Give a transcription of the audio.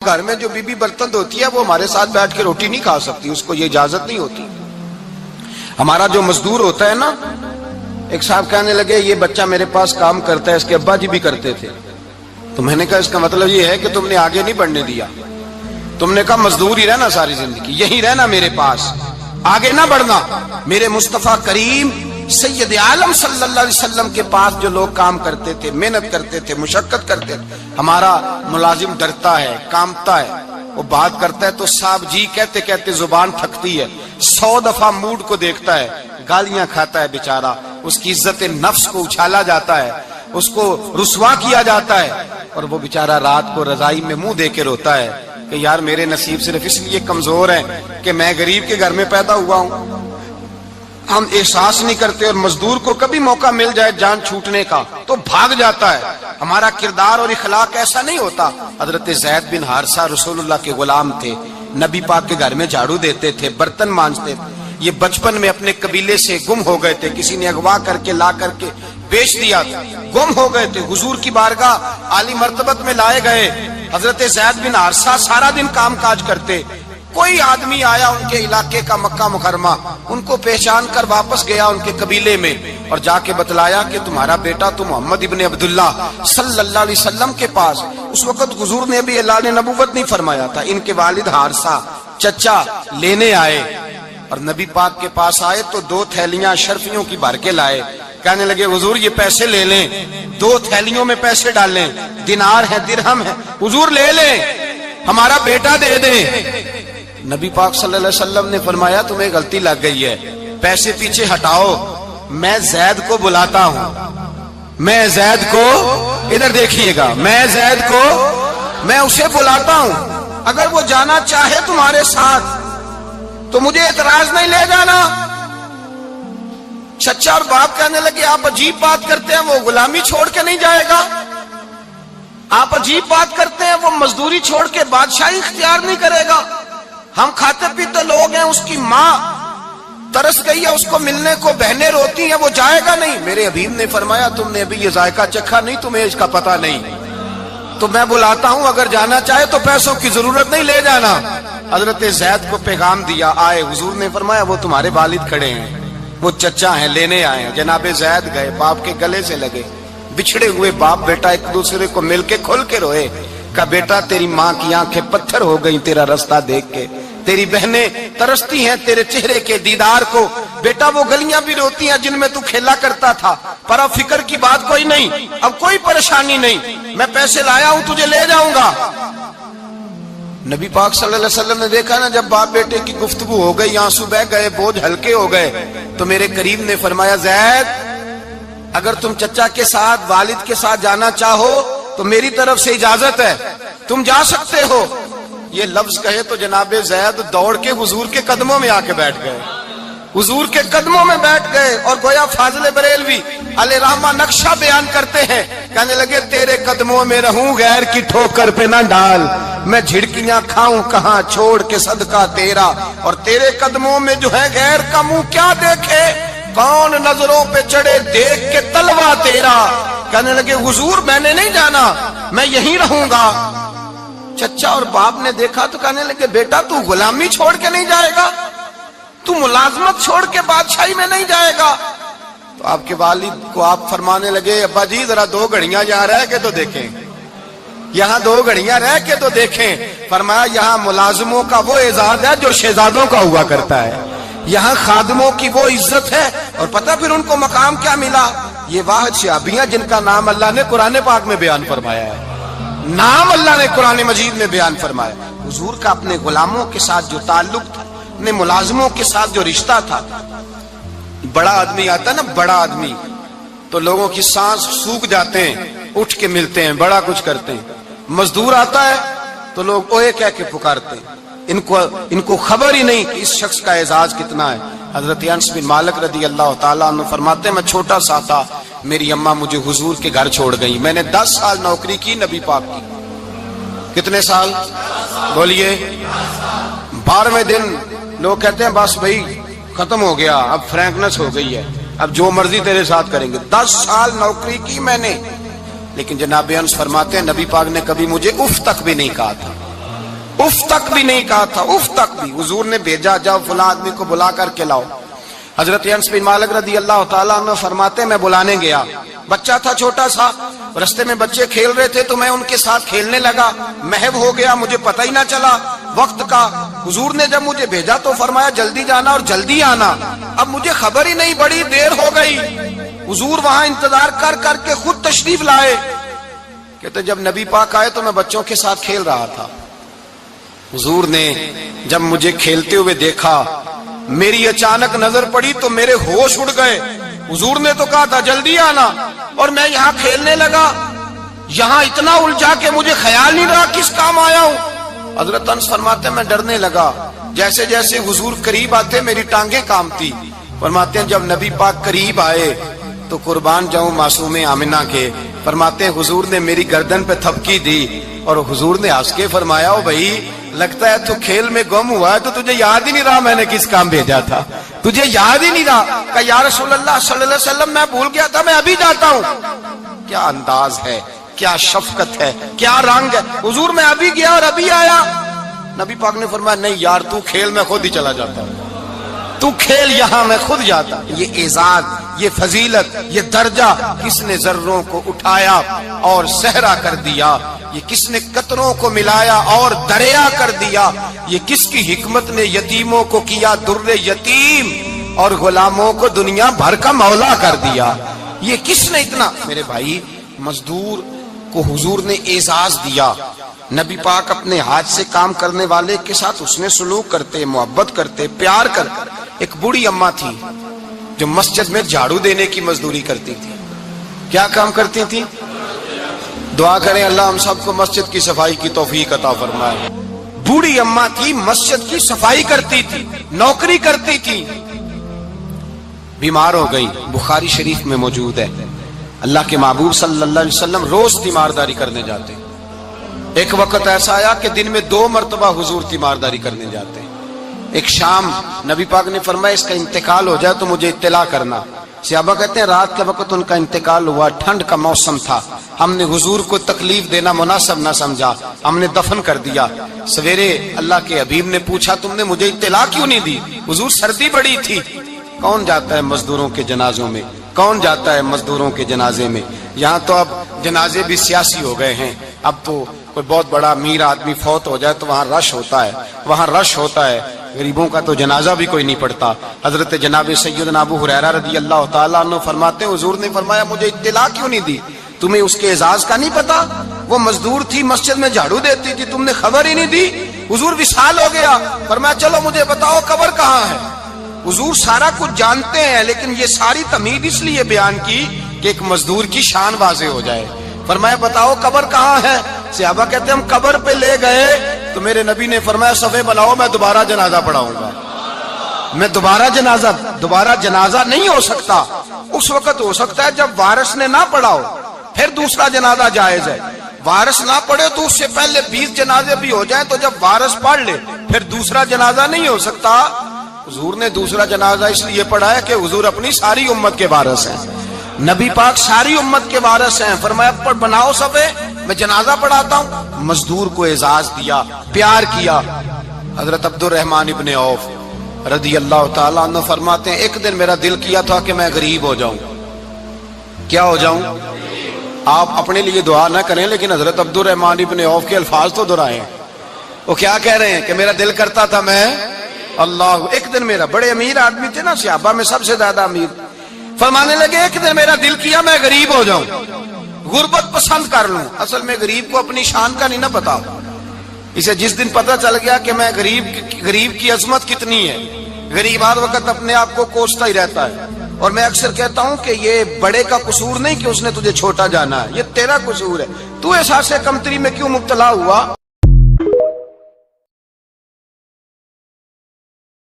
گھر میں جو بیوی برتن دھوتی ہے وہ ہمارے ساتھ بیٹھ کے روٹی نہیں کھا سکتی، اس کو یہ اجازت نہیں ہوتی۔ ہمارا جو مزدور ہوتا ہے نا، ایک صاحب کہنے لگے یہ بچہ میرے پاس کام کرتا ہے، اس کے ابا جی بھی کرتے تھے، تو میں نے کہا اس کا مطلب یہ ہے کہ تم نے آگے نہیں بڑھنے دیا، تم نے کہا مزدور ہی رہنا ساری زندگی، یہی رہنا میرے پاس، آگے نہ بڑھنا۔ میرے مصطفیٰ کریم سید عالم صلی اللہ علیہ وسلم کے پاس جو لوگ کام کرتے تھے، محنت کرتے تھے، مشقت کرتے تھے، ہمارا ملازم ڈرتا ہے، کامتا ہے، وہ بات کرتا ہے تو صاحب جی کہتے کہتے زبان تھکتی ہے، 100 دفعہ موڈ کو دیکھتا ہے، گالیاں کھاتا ہے بیچارہ، اس کی عزت نفس کو اچھالا جاتا ہے، اس کو رسوا کیا جاتا ہے، اور وہ بیچارہ رات کو رضائی میں منہ دے کے روتا ہے کہ یار میرے نصیب صرف اس لیے کمزور ہیں کہ میں غریب کے گھر میں پیدا ہوا ہوں۔ ہم احساس نہیں کرتے، اور مزدور کو کبھی موقع مل جائے جان چھوٹنے کا تو بھاگ جاتا ہے۔ ہمارا کردار اور اخلاق ایسا نہیں ہوتا۔ حضرت زید بن حارثہ رسول اللہ کے غلام تھے، نبی پاک کے گھر میں جھاڑو دیتے تھے، برتن مانجتے تھے، یہ بچپن میں اپنے قبیلے سے گم ہو گئے تھے، کسی نے اغوا کر کے لا کر کے بیچ دیا تھا، گم ہو گئے تھے، حضور کی بارگاہ عالی مرتبت میں لائے گئے۔ حضرت زید بن حارثہ سارا دن کام کاج کرتے، کوئی آدمی آیا ان کے علاقے کا مکہ مکرمہ، ان کو پہچان کر واپس گیا ان کے قبیلے میں اور جا کے بتلایا کہ تمہارا بیٹا تو محمد ابن عبداللہ صلی اللہ علیہ وسلم کے پاس۔ اس وقت حضور نے بھی اللہ نے نبوت نہیں فرمایا تھا، ان کے والد حارثہ چچا لینے آئے اور نبی پاک کے پاس آئے تو 2 تھیلیاں شرفیوں کی بھر کے لائے، کہنے لگے حضور یہ پیسے لے لیں، 2 تھیلیوں میں پیسے ڈالیں، دینار ہے درہم ہے، حضور لے لیں، ہمارا بیٹا دے دیں۔ نبی پاک صلی اللہ علیہ وسلم نے فرمایا تمہیں غلطی لگ گئی ہے، پیسے پیچھے ہٹاؤ، میں زید کو بلاتا ہوں، میں زید کو، ادھر دیکھیے گا، میں زید کو، میں اسے بلاتا ہوں، اگر وہ جانا چاہے تمہارے ساتھ تو مجھے اعتراض نہیں، لے جانا۔ چچا اور باپ کہنے لگے آپ عجیب بات کرتے ہیں، وہ غلامی چھوڑ کے نہیں جائے گا، آپ عجیب بات کرتے ہیں، وہ مزدوری چھوڑ کے بادشاہی اختیار نہیں کرے گا، ہم کھاتے پیتے لوگ ہیں، اس کی ماں ترس گئی ہے اس کو ملنے کو، بہنیں روتی ہیں، وہ جائے گا نہیں۔ میرے حبیب نے فرمایا تم نے ابھی یہ ذائقہ چکھا نہیں، تمہیں اس کا پتہ نہیں، تو میں بلاتا ہوں، اگر جانا چاہے تو پیسوں کی ضرورت نہیں، لے جانا۔ حضرت زید کو پیغام دیا، آئے، حضور نے فرمایا وہ تمہارے والد کھڑے ہیں، وہ چچا ہیں، لینے آئے ہیں۔ جناب زید گئے، باپ کے گلے سے لگے، بچھڑے ہوئے باپ بیٹا ایک دوسرے کو مل کے کھل کے روئے، کہا بیٹا تیری ماں کی آنکھیں پتھر ہو گئی تیرا رستہ دیکھ کے، تیری بہنیں ترستی ہیں تیرے چہرے کے دیدار کو، بیٹا وہ گلیاں بھی روتی ہیں جن میں تو کھیلا کرتا تھا، پر اب فکر کی بات کوئی نہیں، اب کوئی پریشانی نہیں، میں پیسے لایا ہوں تجھے لے جاؤں گا۔ نبی پاک صلی اللہ علیہ وسلم نے دیکھا نا جب باپ بیٹے کی گفتگو ہو گئی، آنسو بہ گئے، بوجھ ہلکے ہو گئے، تو میرے کریم نے فرمایا زید اگر تم چچا کے ساتھ والد کے ساتھ جانا چاہو تو میری طرف سے اجازت ہے، تم جا سکتے ہو۔ یہ لفظ کہے تو جناب زید دوڑ کے حضور کے قدموں میں آ کے بیٹھ گئے، حضور کے قدموں میں بیٹھ گئے، اور گویا فاضل بریلوی علیہ رحمہ نقشہ بیان کرتے ہیں، کہنے لگے تیرے قدموں میں رہوں غیر کی ٹھوکر پہ نہ ڈال، میں جھڑکیاں کھاؤں کہاں چھوڑ کے صدقہ تیرا، اور تیرے قدموں میں جو ہے غیر کا منہ کیا دیکھے، کون نظروں پہ چڑھے دیکھ کے تلوا تیرا۔ کہنے لگے حضور میں نے نہیں جانا، میں یہیں رہوں گا۔ چچا اور باپ نے دیکھا تو کہنے لگے بیٹا تو غلامی چھوڑ کے نہیں جائے گا، تو ملازمت چھوڑ کے بادشاہی میں نہیں جائے گا۔ تو آپ کے والد کو آپ فرمانے لگے ابا جی ذرا 2 گھڑیاں یہاں رہ کے تو دیکھیں، یہاں 2 گھڑیاں رہ کے تو دیکھیں۔ فرمایا یہاں ملازموں کا وہ اعزاز ہے جو شہزادوں کا ہوا کرتا ہے، یہاں خادموں کی وہ عزت ہے، اور پتہ پھر ان کو مقام کیا ملا، یہ واحد شہابیاں جن کا نام اللہ نے قرآن پاک میں بیان فرمایا ہے، نام اللہ نے قرآن مجید میں بیان فرمایا۔ حضور کا اپنے غلاموں کے ساتھ جو تعلق تھا، اپنے ملازموں کے ساتھ جو رشتہ تھا، بڑا آدمی آتا نا، بڑا آدمی تو لوگوں کی سانس سوکھ جاتے ہیں، اٹھ کے ملتے ہیں، بڑا کچھ کرتے ہیں، مزدور آتا ہے تو لوگ اوے کہہ کے پکارتے ہیں، ان کو خبر ہی نہیں کہ اس شخص کا اعزاز کتنا ہے۔ حضرت انس بن مالک رضی اللہ تعالیٰ عنہ فرماتے ہیں میں چھوٹا سا تھا، میری اماں مجھے حضور کے گھر چھوڑ گئی، میں نے 10 سال نوکری کی نبی پاک کی۔ کتنے سال بولیے؟ 12ویں دن لوگ کہتے ہیں بس بھائی ختم ہو گیا، اب فرینکنس ہو گئی ہے، اب جو مرضی تیرے ساتھ کریں گے۔ 10 سال نوکری کی میں نے، لیکن جناب انس فرماتے ہیں نبی پاک نے کبھی مجھے اف تک بھی نہیں کہا تھا، اف تک بھی نہیں کہا تھا، اف تک بھی۔ حضور نے بھیجا جاؤ فلاں آدمی کو بلا کر کے لاؤ۔ حضرت انس بن مالک رضی اللہ تعالیٰ عنہ فرماتے میں بلانے گیا، بچہ تھا چھوٹا سا، رستے میں بچے کھیل رہے تھے تو میں ان کے ساتھ کھیلنے لگا، محو ہو گیا، مجھے پتہ ہی نہ چلا وقت کا۔ حضور نے جب مجھے بھیجا تو فرمایا جلدی جانا اور جلدی آنا۔ اب مجھے خبر ہی نہیں، بڑی دیر ہو گئی۔ حضور وہاں انتظار کر کر کے خود تشریف لائے۔ کہتے جب نبی پاک آئے تو میں بچوں کے ساتھ کھیل رہا تھا۔ حضور نے جب مجھے کھیلتے ہوئے دیکھا، میری اچانک نظر پڑی تو میرے ہوش اڑ گئے۔ حضور نے تو کہا تھا جلدی آنا، اور میں یہاں کھیلنے لگا، یہاں اتنا الجھا کہ مجھے خیال نہیں رہا کس کام آیا ہوں۔ حضرت انس فرماتے ہیں میں ڈرنے لگا، جیسے جیسے حضور قریب آتے میری ٹانگیں کانپتی۔ فرماتے ہیں جب نبی پاک قریب آئے تو قربان جاؤں معصوم آمنہ کے، فرماتے ہیں حضور نے میری گردن پہ تھپکی دی اور حضور نے ہنس کے فرمایا او بھائی لگتا ہے تو کھیل میں گم ہوا ہے تو تجھے یاد ہی نہیں رہا میں نے کس کام بھیجا تھا، تجھے یاد ہی نہیں رہا۔ کہ یا رسول اللہ صلی اللہ علیہ وسلم میں بھول گیا تھا، میں ابھی جاتا ہوں۔ کیا انداز ہے، کیا شفقت ہے، کیا رنگ ہے۔ حضور میں ابھی گیا اور ابھی آیا۔ نبی پاک نے فرمایا نہیں یار تو کھیل میں خود ہی چلا جاتا، تو کھیل یہاں میں خود جاتا۔ یہ اعزاز، یہ فضیلت، یہ درجہ کس نے ذروں کو اٹھایا اور صحرا کر دیا، یہ کس نے قطروں کو ملایا اور دریا کر دیا، یہ کس کی حکمت نے یتیموں کو کیا در یتیم اور غلاموں کو دنیا بھر کا مولا کر دیا، یہ کس نے اتنا۔ میرے بھائی مزدور کو حضور نے اعزاز دیا۔ نبی پاک اپنے ہاتھ سے کام کرنے والے کے ساتھ اس نے سلوک کرتے، محبت کرتے، پیار کرتے۔ ایک بوڑھی اماں تھی جو مسجد میں جھاڑو دینے کی مزدوری کرتی تھی۔ کیا کام کرتی تھی؟ دعا کریں اللہ ہم سب کو مسجد کی صفائی کی توفیق عطا فرمائے۔ بوڑھی اماں تھی، مسجد کی صفائی کرتی تھی، نوکری کرتی تھی، بیمار ہو گئی۔ بخاری شریف میں موجود ہے اللہ کے محبوب صلی اللہ علیہ وسلم روز تیمارداری کرنے جاتے۔ ایک وقت ایسا آیا کہ دن میں 2 مرتبہ حضور تیمارداری کرنے جاتے۔ ایک شام نبی پاک نے فرمایا اس کا انتقال ہو جائے تو مجھے اطلاع کرنا۔ صحابہ کہتے ہیں رات کے وقت ان کا انتقال ہوا، ٹھنڈ کا موسم تھا، ہم نے حضور کو تکلیف دینا مناسب نہ سمجھا، ہم نے دفن کر دیا۔ سویرے اللہ کے حبیب نے پوچھا تم نے مجھے اطلاع کیوں نہیں دی؟ حضور سردی بڑی تھی۔ کون جاتا ہے مزدوروں کے جنازوں میں؟ کون جاتا ہے مزدوروں کے جنازے میں؟ یہاں تو اب جنازے بھی سیاسی ہو گئے ہیں، اب تو کوئی بہت بڑا امیر آدمی فوت ہو جائے تو وہاں رش ہوتا ہے، وہاں رش ہوتا ہے، غریبوں کا تو جنازہ بھی کوئی نہیں پڑتا۔ حضرت جناب سیدنا ابو ہریرہ رضی اللہ تعالیٰ عنہ فرماتے ہیں حضور نے فرمایا مجھے اطلاع کیوں نہیں دی؟ تمہیں اس کے اعزاز کا نہیں پتا؟ وہ مزدور تھی، مسجد میں جھاڑو دیتی تھی، تم نے خبر ہی نہیں دی؟ حضور وصال ہو گیا، فرمایا چلو مجھے بتاؤ قبر کہاں ہے؟ حضور سارا کچھ جانتے ہیں لیکن یہ ساری تمہید اس لیے بیان کی کہ ایک مزدور کی شان واضح ہو جائے۔ فرمایا بتاؤ قبر کہاں ہے؟ صحابہ کہتے ہیں ہم قبر پہ لے گئے تو میرے نبی نے فرمایا صفے بناؤ میں دوبارہ جنازہ پڑھاؤں گا۔ میں دوبارہ جنازہ نہیں ہو سکتا، اس وقت ہو سکتا ہے جب وارث نے نہ پڑھاؤ، پھر دوسرا جنازہ جائز ہے۔ وارث نہ پڑھے تو اس سے پہلے 20 جنازے بھی ہو جائیں تو جب وارث پڑھ لے پھر دوسرا جنازہ نہیں ہو سکتا۔ حضور نے دوسرا جنازہ اس لیے پڑھا ہے کہ حضور اپنی ساری امت کے وارث ہیں، نبی پاک ساری امت کے وارث ہیں۔ فرمایا پر بناؤ صفے میں جنازہ پڑھاتا ہوں۔ مزدور کو اعزاز دیا، پیار کیا۔ حضرت عبد الرحمن ابن عوف رضی اللہ تعالیٰ عنہ فرماتے ہیں ایک دن میرا دل کیا تھا کہ میں غریب ہو جاؤں۔ کیا ہو جاؤں؟ آپ اپنے لیے دعا نہ کریں لیکن حضرت عبد الرحمن ابن عوف کے الفاظ تو دہرائیں۔ وہ کیا کہہ رہے ہیں کہ میرا دل کرتا تھا میں اللہ، ایک دن میرا، بڑے امیر آدمی تھے نا، صحابہ میں سب سے زیادہ امیر، فرمانے لگے ایک دن میرا دل کیا میں غریب ہو جاؤں، غربت پسند کر لوں۔ اصل میں غریب کو اپنی شان کا نہیں نہ پتا، اسے جس دن پتہ چل گیا کہ میں غریب کی عظمت کتنی ہے، غریب ہر وقت اپنے آپ کو کوستا ہی رہتا ہے۔ اور میں اکثر کہتا ہوں کہ یہ بڑے کا قصور نہیں کہ اس نے تجھے چھوٹا جانا ہے، یہ تیرا قصور ہے، تو احساس کمتری میں کیوں مبتلا ہوا؟